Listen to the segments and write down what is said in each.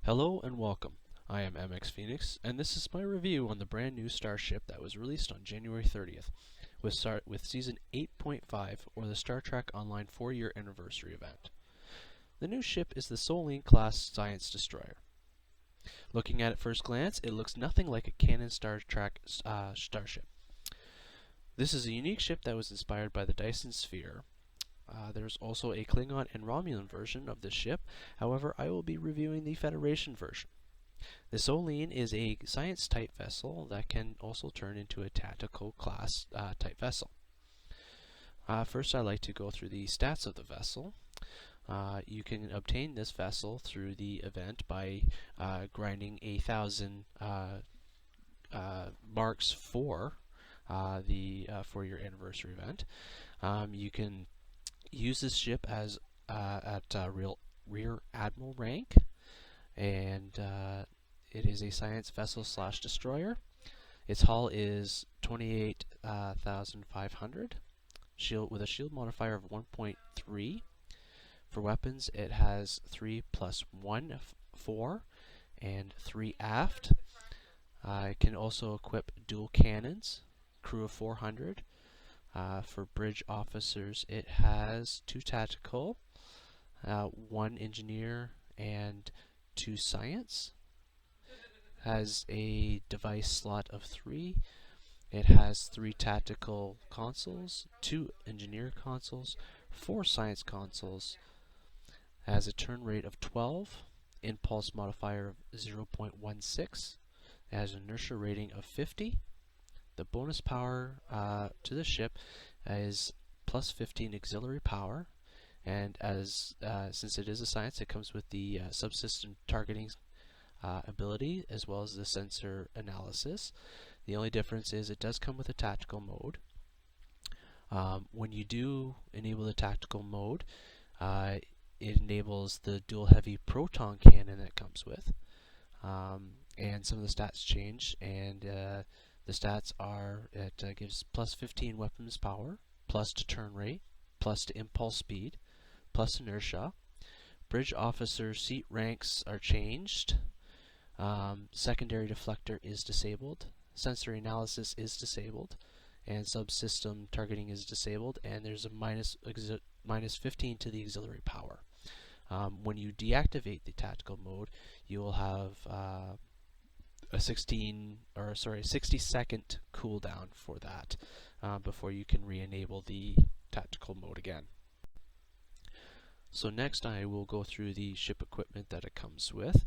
Hello and welcome. I am MX Phoenix, and this is my review on the brand new Starship that was released on January 30th with Season 8.5, or the Star Trek Online 4-year anniversary event. The new ship is the Solanae class science destroyer. Looking at it first glance, it looks nothing like a canon Star Trek starship. This is a unique ship that was inspired by the Dyson sphere. There's also a Klingon and Romulan version of this ship. However, I will be reviewing the Federation version. The Solanae is a science-type vessel that can also turn into a tactical class type vessel. First, I'd like to go through the stats of the vessel. You can obtain this vessel through the event by grinding 1,000 marks for the 4-year anniversary event. You can use this ship as at rear admiral rank, and it is a science vessel / destroyer. Its hull is 28,500. Shield with a shield modifier of 1.3. For weapons, it has 3 + 1, 4, and 3 aft. It can also equip dual cannons, crew of 400. For bridge officers, it has 2 tactical, 1 engineer, and 2 science. Has a device slot of 3. It has 3 tactical consoles, 2 engineer consoles, 4 science consoles. Has a turn rate of 12, impulse modifier of 0.16. It has an inertia rating of 50. The bonus power to the ship is plus 15 auxiliary power, and since it is a science, it comes with the subsystem targeting ability as well as the sensor analysis. The only difference is it does come with a tactical mode. When you do enable the tactical mode, it enables the dual heavy proton cannon that comes with, and some of the stats change, and the stats are, it gives plus 15 weapons power, plus to turn rate, plus to impulse speed, plus inertia. Bridge officer seat ranks are changed. Secondary deflector is disabled. Sensory analysis is disabled. And subsystem targeting is disabled. And there's a minus 15 to the auxiliary power. When you deactivate the tactical mode, you will have a 60-second cooldown for that before you can re-enable the tactical mode again. So next I will go through the ship equipment that it comes with.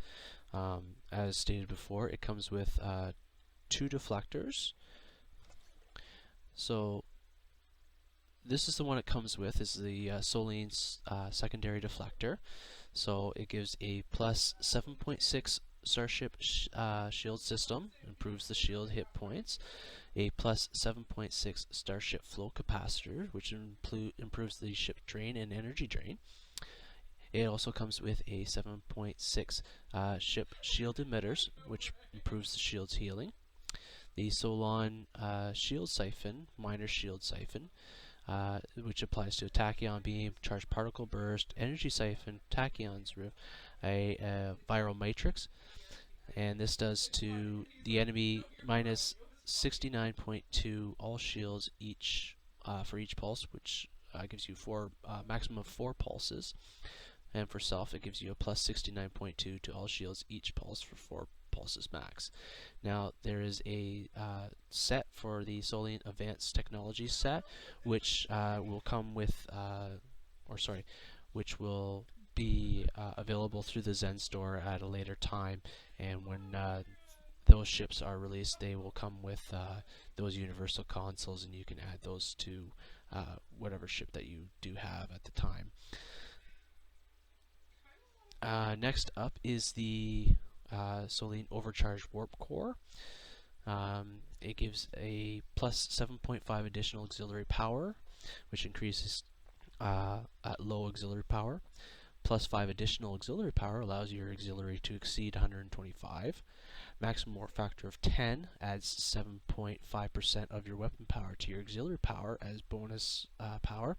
As stated before, it comes with 2 deflectors. So this is the one it comes with, is the Solanae's secondary deflector. So it gives a plus 7.6 Starship shield system, improves the shield hit points, a plus 7.6 Starship flow capacitor, which improves the ship drain and energy drain. It also comes with a 7.6 ship shield emitters, which improves the shield's healing. The Solon shield siphon, minor shield siphon, which applies to a tachyon beam, charged particle burst, energy siphon, tachyons, a viral matrix, and this does to the enemy minus 69.2 all shields each for each pulse, which gives you maximum of 4 pulses, and for self it gives you a plus 69.2 to all shields each pulse for 4 pulses max. Now there is a set for the Solanae Advanced Technology set, which will come with, which will be available through the Zen store at a later time, and when those ships are released, they will come with those universal consoles, and you can add those to whatever ship that you do have at the time. Next up is the Solanae Overcharged Warp Core. It gives a plus 7.5 additional auxiliary power, which increases at low auxiliary power. Plus 5 additional auxiliary power allows your auxiliary to exceed 125. Maximum warp factor of 10 adds 7.5% of your weapon power to your auxiliary power as bonus power.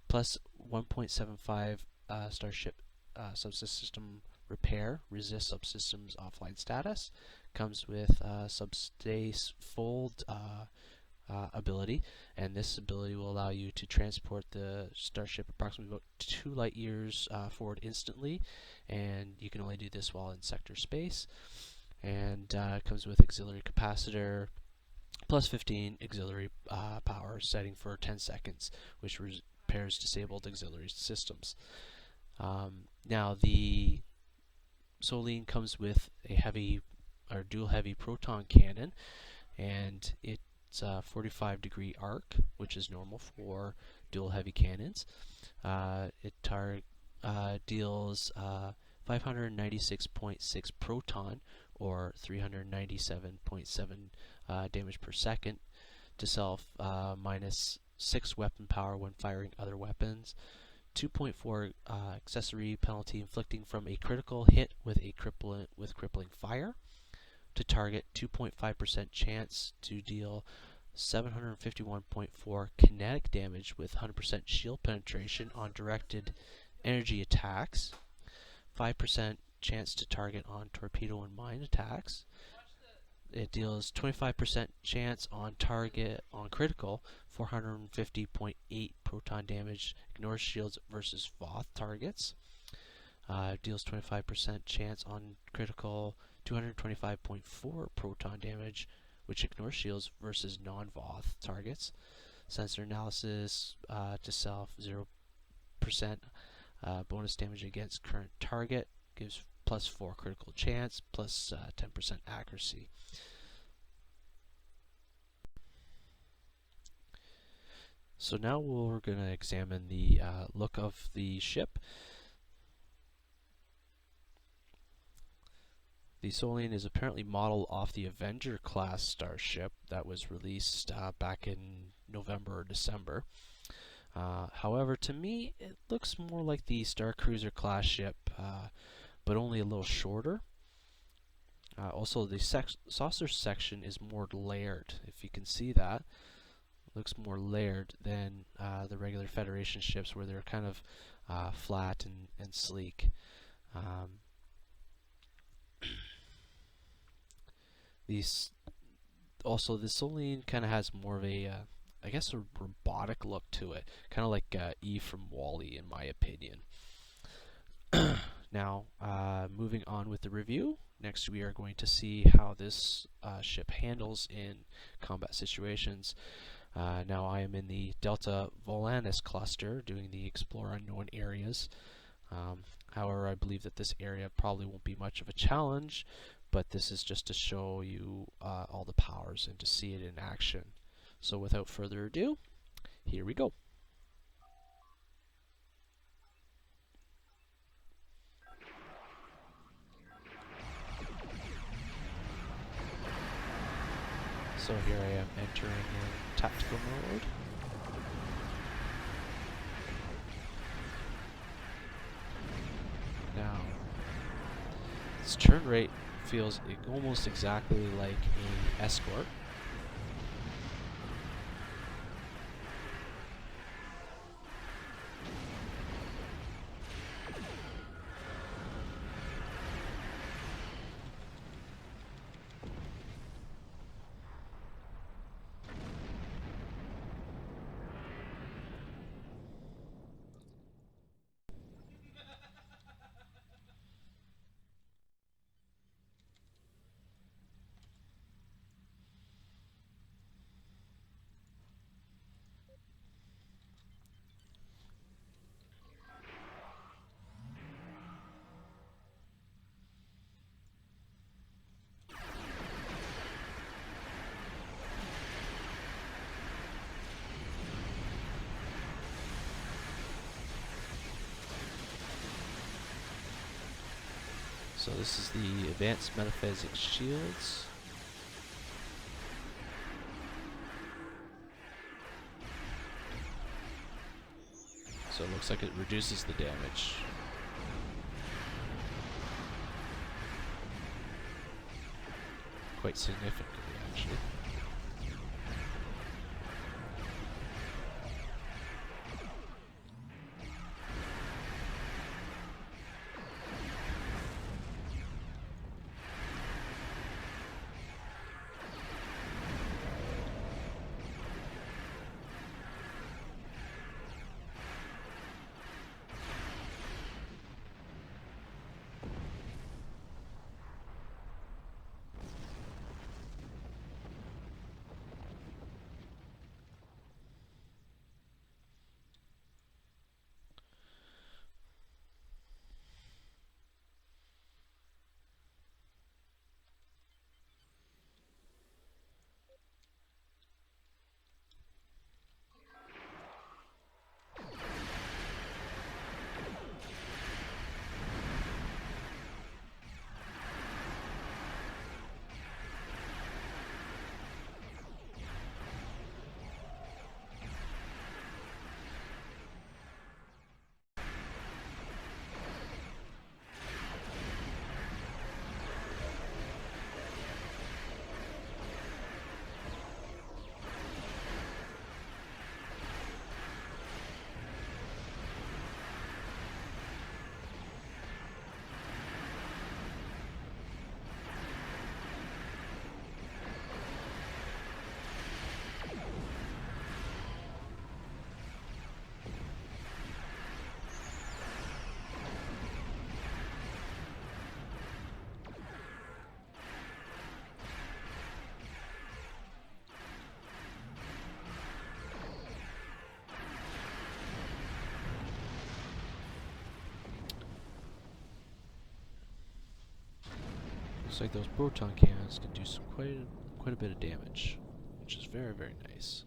Plus 1.75 Starship subsystem repair, resist subsystems offline status. Comes with subspace fold ability, and this ability will allow you to transport the starship approximately about 2 light years forward instantly, and you can only do this while in sector space. And it comes with auxiliary capacitor, plus 15 auxiliary power, setting for 10 seconds, which repairs disabled auxiliary systems. Now the Solanae comes with a heavy or dual heavy proton cannon, and it's a 45-degree arc, which is normal for dual heavy cannons. It deals 596.6 proton, or 397.7 damage per second, to self minus 6 weapon power when firing other weapons. 2.4 accessory penalty inflicting from a critical hit with crippling fire. To target, 2.5% chance to deal 751.4 kinetic damage with 100% shield penetration on directed energy attacks. 5% chance to target on torpedo and mine attacks. It deals 25% chance on target on critical, 450.8 proton damage, ignores shields versus Voth targets. Deals 25% chance on critical, 225.4 proton damage, which ignores shields versus non-Voth targets. Sensor analysis to self, 0% bonus damage against current target, gives plus 4 critical chance, plus 10% accuracy. So now we're going to examine the look of the ship. The Solanae is apparently modeled off the Avenger class starship that was released back in November or December. However, to me, it looks more like the Star Cruiser class ship, but only a little shorter. Also, the saucer section is more layered, if you can see that. It looks more layered than the regular Federation ships, where they're kind of flat and sleek. Also, the Solanae kind of has more of a, I guess, a robotic look to it, kind of like Eve from WALL-E, in my opinion. Now, moving on with the review. Next, we are going to see how this ship handles in combat situations. Now, I am in the Delta Volanus cluster, doing the Explore Unknown Areas. However, I believe that this area probably won't be much of a challenge, but this is just to show you all the powers and to see it in action. So without further ado, here we go. So here I am entering in tactical mode. Now, its turn rate feels almost exactly like an escort. So this is the Advanced Metaphysics Shields. So it looks like it reduces the damage. Quite significantly, actually. Looks like those proton cannons can do some quite a bit of damage, which is very, very nice.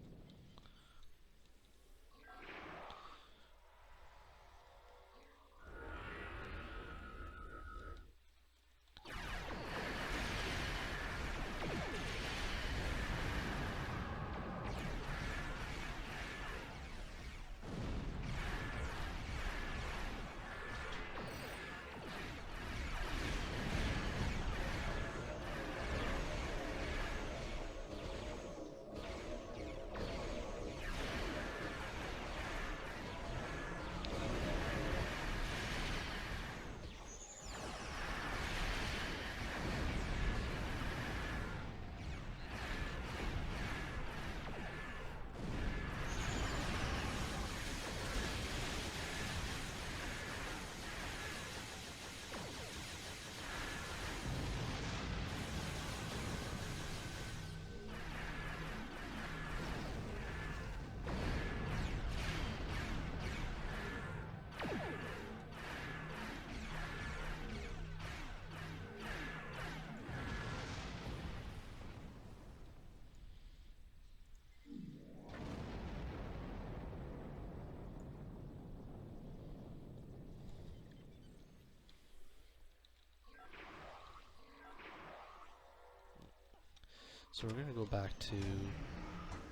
So we're going to go back to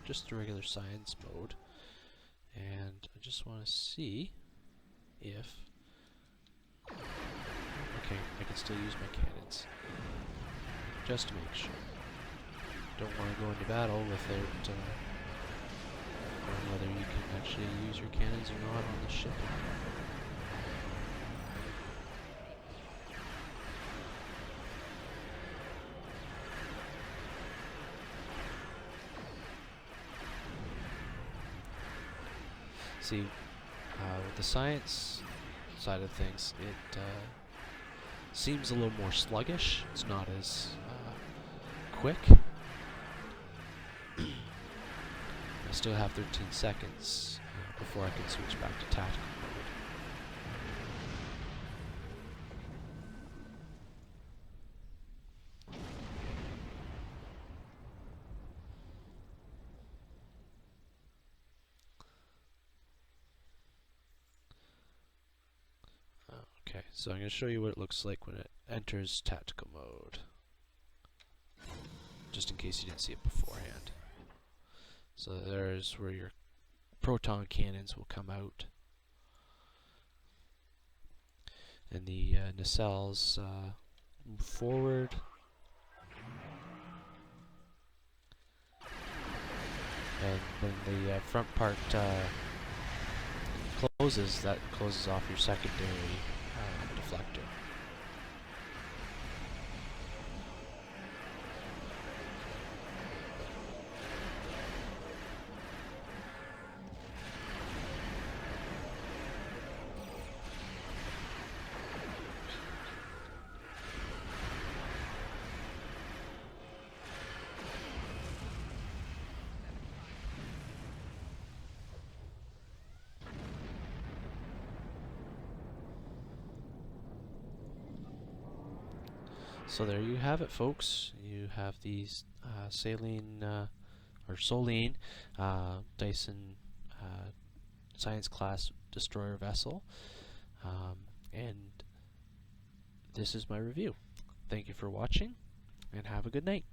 just the regular science mode, and I just want to see if... Okay, I can still use my cannons, just to make sure. Don't want to go into battle without knowing whether you can actually use your cannons or not on the ship. See, with the science side of things, it seems a little more sluggish. It's not as quick. I still have 13 seconds before I can switch back to tactical mode. Okay, so I'm going to show you what it looks like when it enters tactical mode, just in case you didn't see it beforehand. So there's where your proton cannons will come out, and the nacelles move forward, and when the front part closes, that closes off your secondary deflector. So there you have it, folks. You have these Solanae Dyson science class destroyer vessel, and this is my review. Thank you for watching, and have a good night.